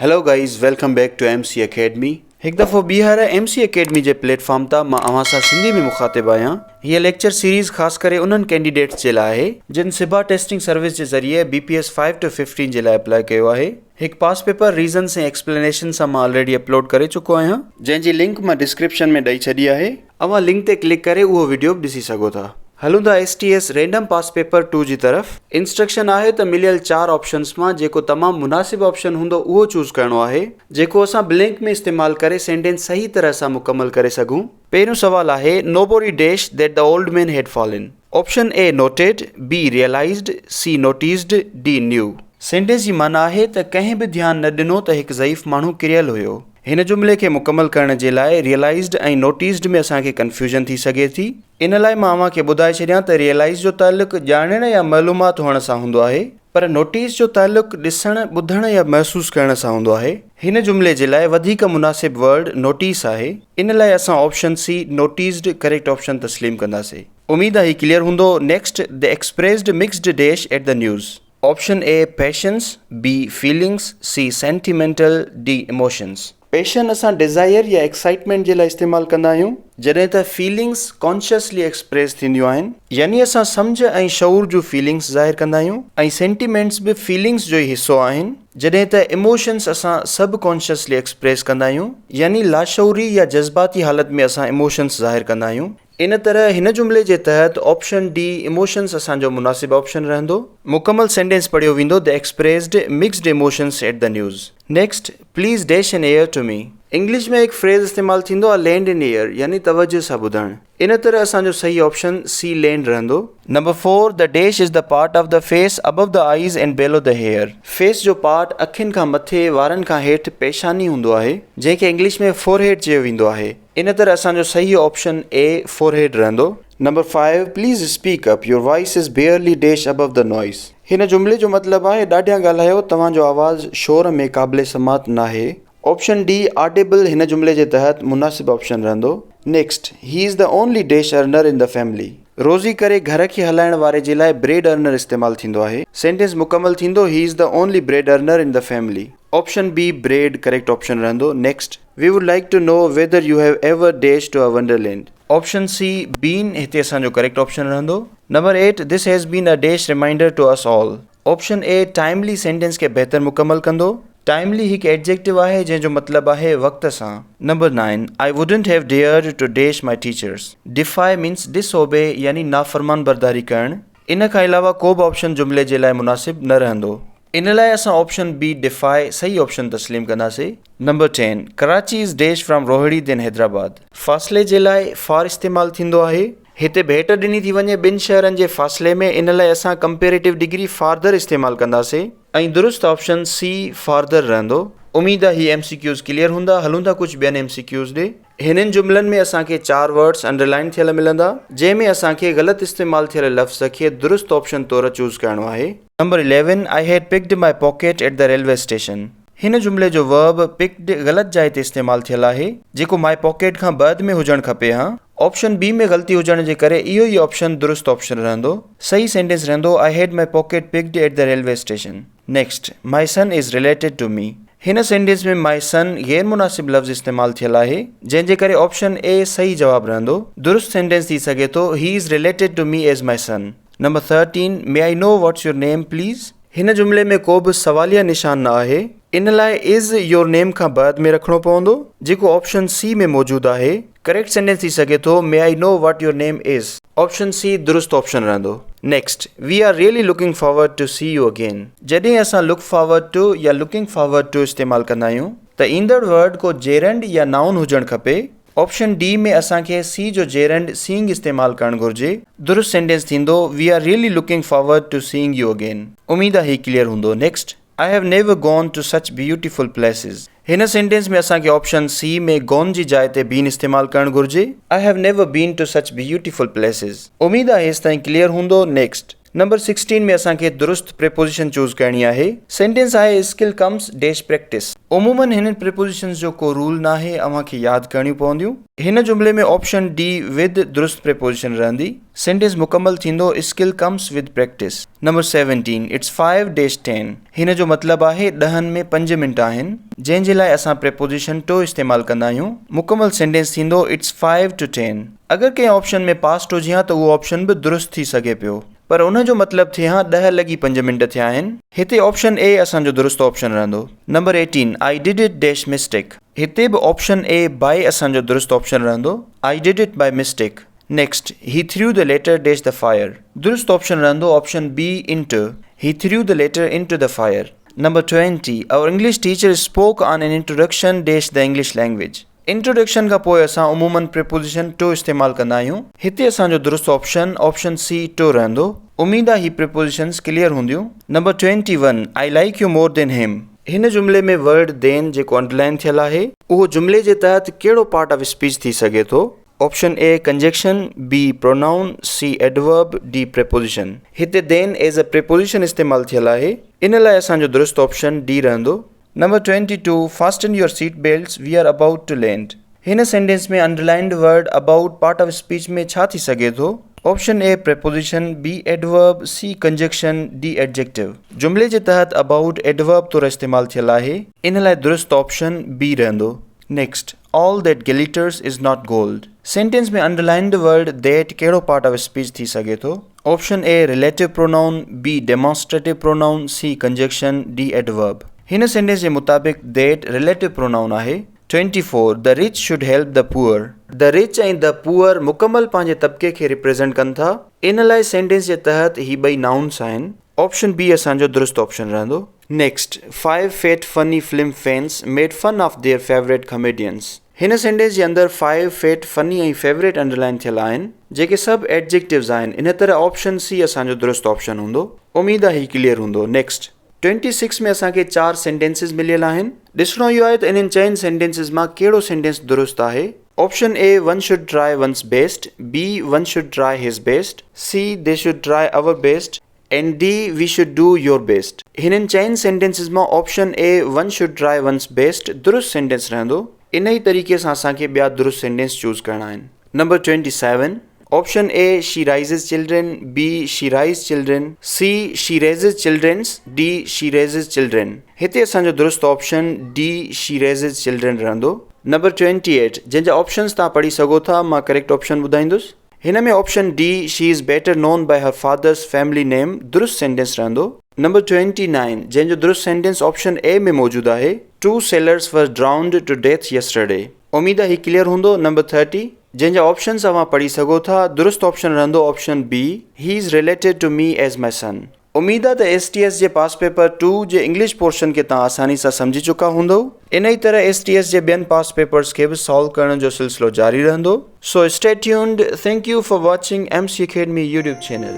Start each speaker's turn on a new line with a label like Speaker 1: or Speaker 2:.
Speaker 1: Hello guys, welcome back to MC academy. एक दफ़ो ॿीहर MC अकेडमी जे प्लेटफॉर्म तां मां अव्हां सां सिंधी में मुखातिब आहियां। हीअ लेक्चर सीरीज़ ख़ासि करे उन्हनि कैंडिडेट्स जे लाइ आहे जिन सिबा टेस्टिंग सर्विस जे ज़रिए BPS 5 to 15 जे लाइ अप्लाई कयो आहे। हिकु पास पेपर रीज़न्स ऐं एक्सप्लेनेशन सां मां ऑलरेडी अपलोड करे चुको आहियां, जंहिंजी लिंक मां डिस्क्रिप्शन में ॾेई छॾी आहे। अव्हां लिंक ते क्लिक करे उहो वीडियो बि ॾिसी सघो था। हलूं था STS रैंडम पास पेपर 2 जी तरफ़। इंस्ट्रक्शन आहे त मिलियल 4 ऑप्शन्स मां जेको तमामु मुनासिब ऑप्शन हूंदो उहो चूज़ करणो आहे, जेको असां ब्लैंक में इस्तेमालु करे सेंटेंस सही तरह सां मुकमल करे सघूं। पहिरियों सवाल आहे nobody dash that the old man had fallen। Option A noted, B realized, C noticed, D knew। Sentence जी माना आहे त कंहिं बि ध्यानु न ॾिनो त हिकु ज़ईफ़ माण्हू किरियल हुयो। हिन जुमिले खे मुकमल करण जे लाइ रियलाइज़्ड ऐं नोटिस्ड में असांखे कन्फ्यूजन थी सघे थी। इन लाइ मां अव्हांखे ॿुधाए छॾियां त रियलाइज़ जो ताल्लुक़ ॼाणण या मालूमात हुअण सां हूंदो आहे, पर नोटिस जो ताल्लुक़ ॾिसण, ॿुधण या महसूस करण सां हूंदो आहे। हिन जुमिले जे लाइ वधीक मुनासिब वर्ड नोटिस आहे। इन लाइ असां option C noticed correct option तस्लीम कंदासीं। उम्मीद आहे हीउ क्लियर हूंदो। Next, the expressed mixed dash at the news. Option A patience, B feelings, C sentimental, D emotions. Passion असां डिज़ायर या एक्साइटमेंट जे लाइ इस्तेमालु कंदा आहियूं, जॾहिं त फीलिंग्स कॉन्शियसली एक्सप्रेस थींदियूं आहिनि, यानी असां सम्झ ऐं शऊर जूं फीलिंग्स ज़ाहिर कंदा आहियूं, ऐं सेंटिमेंट्स बि फीलिंग्स जो ई हिसो आहिनि। जॾहिं त इमोशंस असां सब कॉन्शियसली एक्सप्रेस कंदा आहियूं, यानी लाशऊरी या जज़्बाती हालत में असां इमोशंस ज़ाहिर कंदा आहियूं। इन तरह हिन जुमिले जे तहत ऑप्शन D इमोशंस असांजो मुनासिब ऑप्शन रहंदो। मुकमल सेंटेंस पढ़ियो वेंदो, the expressed mixed emotions at the news. Next, please dash an air to me. English में एक फ्रेज़ इस्तेमालु थींदो आहे लैंड इन एयर, यानी तवज्जो सां ॿुधणु। इन तरह असांजो सही ऑप्शन C लैंड रहंदो। Number 4, the dash is the part of the face above the eyes and below the hair. Face जो पार्ट अखियुनि खां मथे, वारनि खां हेठि पेशानी हूंदो आहे, जंहिंखे इंग्लिश में फोरहेड चयो वेंदो आहे। इन तरह असांजो सही ऑप्शन A फोरहेड रहंदो। Number 5, please speak up, your voice is बेयरली dash above the noise. हिन जुमिले जो मतिलबु आहे ॾाढिया ॻाल्हायो, तव्हांजो आवाज़ शोर में क़ाबिले समात नाहे। ऑप्शन D ऑडिबल हिन जुमिले जे तहत मुनासिब ऑप्शन रहंदो। नेक्स्ट, ही is the only dash earner in the family. रोज़ी करे घर खे हलाइण वारे जे लाइ ब्रेड अर्नर इस्तेमालु थींदो आहे। सेंटेंस मुकमल थींदो, he is the only bread earner in the family. Option B bread correct option रहंदो। Next, we would like to know whether you have ever dash to a wonderland. Option C been हिते असांजो correct option रहंदो। Number 8, this has been a dash reminder to us all. Option A timely sentence खे बहितर मुकमल कंदो। Timely हिकु adjective आहे जंहिंजो मतिलबु आहे वक़्त सां। Number 9, I wouldn't have dared to dash my teachers. Defy means disobey, यानी नाफ़रमान बरदारी करणु। इन खां अलावा को बि ऑप्शन जुमिले जे लाइ मुनासिब न रहंदो। इन लाइ असां ऑप्शन B डिफाई सही ऑप्शन तस्लीम कंदासीं। Number 10, Karachi is dash from Rohri than Hyderabad. फ़ासिले जे लाइ फार इस्तेमालु थींदो आहे। हिते भेट ॾिनी थी वञे ॿिनि शहरनि जे फ़ासिले में, इन लाइ असां कंपेरेटिव डिग्री फारदर इस्तेमालु कंदासीं, ऐं दुरुस्त ऑप्शन C फारदर रहंदो। उम्मीद आहे हीअ MCQs क्लियर हूंदा। हलूं था कुझु ॿियनि MCQs ॾे। हिननि जुमिलनि में असांखे 4 वर्ड्स अंडरलाइन थियल मिलंदा, जंहिंमें असांखे ग़लति इस्तेमालु थियल लफ़्ज़ खे दुरुस्त ऑप्शन तौरु चूज़ करणो आहे। Number 11, I had picked my pocket eight the railway station. हिन जुमिले जो वर्ब पिक्ड ग़लति जाइ ते इस्तेमालु थियल आहे, जेको माई पॉकेट खां बाद में हुजणु खपे। हा, ऑप्शन B में ग़लती हुजण जे करे इहो ई ऑप्शन दुरुस्त ऑप्शन रहंदो। सही सेंटेंस रहंदो, I had my pocket picked at the railway station. Next, my son is related to me. हिन सेंटेंस में माई सन गैर मुनासिब लफ़्ज़ इस्तेमालु थियल आहे, जंहिंजे करे ऑप्शन A सही जवाबु रहंदो। दुरुस्त सेंटेंस थी सघे थो, he is related to me as my son. Number 13, may I know what's your name please. हिन जुमिले में को बि सवालिया निशान न आहे, इन लाइ इज़ योर नेम खां बाद में रखिणो पवंदो, जेको ऑप्शन C में मौजूदु आहे। करेक्ट सेंटेंस थी सघे थो, may I know what your name is. Option C दुरुस्त ऑप्शन रहंदो। Next, we are really looking forward to see you again. जॾहिं असां लुक फॉरवर्ड टू या लुकिंग फॉरवर्ड टू इस्तेमालु कंदा आहियूं, त ईंदड़ वर्ड को जेरेंड या नाउन हुजणु खपे। ऑप्शन D में असांखे C जो जेरेंड सीइंग इस्तेमालु करणु घुरिजे। दुरुस्त सेंटेंस थींदो, we are really looking forward to seeing you again. उम्मीद आहे हीउ क्लियर हूंदो। Next, I have never gone to such beautiful places. हिन सेंटेंस में असांखे ऑप्शन C में गॉन जी जाइ ते बीन इस्तेमालु करणु घुरिजे। I have never been to such beautiful places. उम्मीद आहे हेसि ताईं क्लियर हूंदो। नेक्स्ट, नंबर 16 में असांखे दुरुस्त प्रेपोजिशन चूज़ करणी आहे। सेंटेंस आहे स्किल कम्स डैश प्रैक्टिस। उमूमन हिन प्रिपोजिशन्स जो को रूल ना है, अव्हांखे याद करणियूं पवंदियूं। हिन जुमले में ऑप्शन डी विद दुरुस्त प्रिपोजिशन रहंदी। सेंटेंस मुकम्मल थींदो skill comes with practice. Number 17 it's 5-10। हिन जो मतिलबु आहे 10 में 5 मिनट आहिनि, जंहिंजे लाइ असां प्रिपोजिशन टू इस्तेमालु कंदा आहियूं। मुकम्मल सेंटेंस थींदो इट्स 5 to 10। अगरि कंहिं ऑप्शन में पास्ट हुजे हा त उहो ऑप्शन बि दुरुस्त थी सघे पियो, पर उन जो मतिलबु थिए हा 10 लॻी 5 मिंट थिया आहिनि। हिते ऑप्शन ए असांजो दुरुस्त ऑप्शन रहंदो। Number 18 I did it dash mistake. हिते बि ऑप्शन ए बाय असांजो दुरुस्त ऑप्शन रहंदो। I did it by mistake. Next he threw the letter dash the fire. दुरुस्त ऑप्शन रहंदो option B into. He threw the letter into the fire. Number 20 our English teacher spoke on an introduction dash the English language. Introduction खां पोइ असां उमूमन preposition two इस्तेमालु कंदा आहियूं। हिते असांजो दुरुस्त ऑप्शन सी टू रहंदो। उम्मीद आहे ही प्रिपोजिशन्स क्लियर हूंदियूं। Number 21 I like you more than him. हिन जुमले में वर्ड देन जेको अंडरलाइन थियल आहे उहो जुमले जे तहत कहिड़ो पार्ट ऑफ स्पीच थी सघे थो? Option A conjunction, B pronoun, C adverb, D preposition. हिते देन एज अ प्रिपोजिशन इस्तेमालु थियल आहे, इन लाइ असांजो दुरुस्त ऑप्शन डी रहंदो। Number 22 fasten your seat belts we are about to land. हिन सेंटेंस में underlined word about part of speech में छा थी सघे थो? Option A preposition, B adverb, C conjunction, D adjective. जुमले जे तहत अबाउट एडवर्ब तौरु इस्तेमालु थियल आहे, इन लाइ दुरुस्त ऑप्शन बी रहंदो। Next all that glitters is not gold. Sentence में अंडरलाइंड वर्ड दैट कहिड़ो पार्ट ऑफ स्पीच थी सघे थो? Option A relative pronoun, B demonstrative pronoun, C conjunction, D adverb. हिन सेंटेंस जे मुताबिक़ दैट रिलेटिव प्रोनाउन आहे। 24 the rich should help the poor. The rich ऐं द पुअर मुकम्मल पंहिंजे तबके खे रिप्रेज़ेंट कनि था, इन लाइ सेंटेंस जे तहत ही ॿई नाउन्स आहिनि। ऑप्शन बी असांजो दुरुस्त ऑप्शन रहंदो। Next 5 fat funny film fans made fun of their favorite comedians। हिन सेंटेंस जे अंदरि 5 fat funny ऐं फेवरेट अंडरलाइन थियल आहिनि, जेके सभु एडजेक्टिव्स आहिनि। इन तरह ऑप्शन सी असांजो दुरुस्त ऑप्शन हूंदो। उम्मीद आहे ही क्लियर हूंदो। नेक्स्ट 26 में असांखे 4 सेंटेंसिस मिलियल आहिनि। ॾिसणो इहो आहे त इन्हनि 4 सेंटेंसिस मां कहिड़ो सेंटेंस दुरुस्त आहे। Option A one should try one's best, B one should try his best, C they should try our best, and D we should do your best. हिननि 4 सेंटेंसिस मां option A one should try one's best दुरुस्त sentence रहंदो। इन ई तरीक़े सां असांखे ॿिया दुरुस्त सेंटेंस चूज़ करणा आहिनि। Number 27 option A she rises children, B she rise children, C she raises childrens, D she raises children. हिते असांजो दुरुस्त option D she raises children रहंदो। नंबर 28 जंहिंजा ऑप्शन्स तव्हां पढ़ी सघो था, मां करेक्ट ऑप्शन ॿुधाईंदुसि। हिन में option D she is better known by her father's family name दुरुस्त सेंटेंस रहंदो। नंबर 29 जंहिंजो दुरुस्त सेंटेंस ऑप्शन ए में मौजूदु आहे। 2 sailors were drowned to death yesterday। उम्मीद आहे ही क्लियर हूंदो। नंबर 30 जंहिंजा ऑप्शन्स तव्हां पढ़ी सघो था, दुरुस्त ऑप्शन रहंदो option B he is related to me as my son. उम्मीद आहे त STS जे पास पेपर 2 जे इंग्लिश पोर्शन खे तव्हां आसानी सां सम्झी चुका हूंदव। इन ई तरह STS जे ॿियनि पास पेपर्स खे बि सॉल्व करण जो सिलसिलो जारी रहंदो। So stay tuned. Thank U for watching MC Academy YouTube channel.